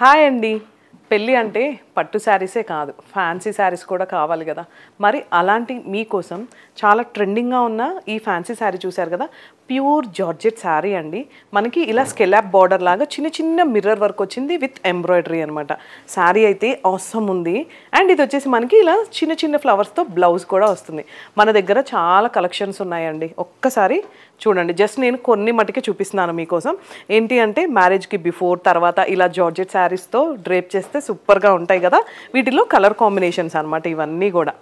Hi అండి. పెళ్ళి అంటే పట్టు శారీసే కాదు, ఫ్యాన్సీ శారీస్ కూడా కావాలి కదా. మరి అలాంటి మీకోసం చాలా ట్రెండింగ్గా ఉన్న ఈ ఫ్యాన్సీ శారీ చూశారు కదా, ప్యూర్ జార్జెట్ శారీ అండి. మనకి ఇలా స్కెలాప్ బార్డర్ లాగా చిన్న చిన్న మిర్రర్ వర్క్ వచ్చింది విత్ ఎంబ్రాయిడరీ అనమాట. శారీ అయితే ఆసమ్ ఉంది. అండ్ ఇది వచ్చేసి మనకి ఇలా చిన్న చిన్న ఫ్లవర్స్తో బ్లౌజ్ కూడా వస్తుంది. మన దగ్గర చాలా కలెక్షన్స్ ఉన్నాయండి, ఒక్కసారి చూడండి. జస్ట్ నేను కొన్ని మటుకే చూపిస్తున్నాను మీకోసం. ఏంటి అంటే మ్యారేజ్కి బిఫోర్ తర్వాత ఇలా జార్జెట్ శారీస్తో డ్రేప్ చేస్తే సూపర్గా ఉంటాయి కదా. వీటిలో కలర్ కాంబినేషన్స్ అనమాట ఇవన్నీ కూడా.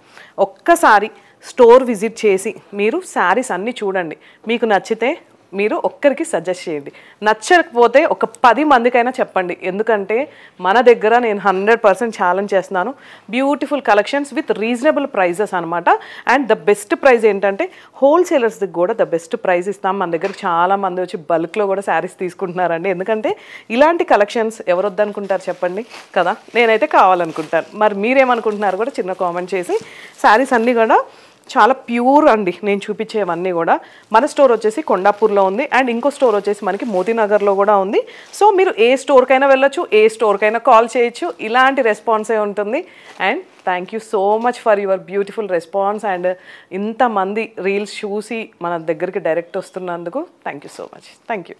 ఒక్కసారి స్టోర్ విజిట్ చేసి మీరు శారీస్ అన్నీ చూడండి. మీకు నచ్చితే మీరు ఒక్కరికి సజెస్ట్ చేయండి, నచ్చకపోతే ఒక 10 మందికైనా చెప్పండి. ఎందుకంటే మన దగ్గర నేను 100% ఛాలెంజ్ చేస్తున్నాను. Beautiful collections with reasonable prices అనమాట. అండ్ ద బెస్ట్ ప్రైస్ ఏంటంటే హోల్సేలర్స్కి కూడా ద బెస్ట్ ప్రైస్ ఇస్తాం. మన దగ్గర చాలామంది వచ్చి బల్క్లో కూడా శారీస్ తీసుకుంటున్నారండి. ఎందుకంటే ఇలాంటి కలెక్షన్స్ ఎవరు వద్దనుకుంటారు చెప్పండి కదా. నేనైతే కావాలనుకుంటాను. మరి మీరేమనుకుంటున్నారు కూడా చిన్న కామెంట్ చేసి. శారీస్ అన్నీ కూడా చాలా ప్యూర్ అండి నేను చూపించేవన్నీ కూడా. మన స్టోర్ వచ్చేసి కొండాపూర్లో ఉంది. అండ్ ఇంకో స్టోర్ వచ్చేసి మనకి మోతీనగర్లో కూడా ఉంది. సో మీరు ఏ స్టోర్కైనా వెళ్ళొచ్చు, ఏ స్టోర్కైనా కాల్ చేయొచ్చు. ఇలాంటి రెస్పాన్సే ఉంటుంది. And thank you so much for your beautiful response. And ఇంతమంది రీల్స్ చూసి మన దగ్గరికి డైరెక్ట్ వస్తున్నందుకు thank you so much. Thank you.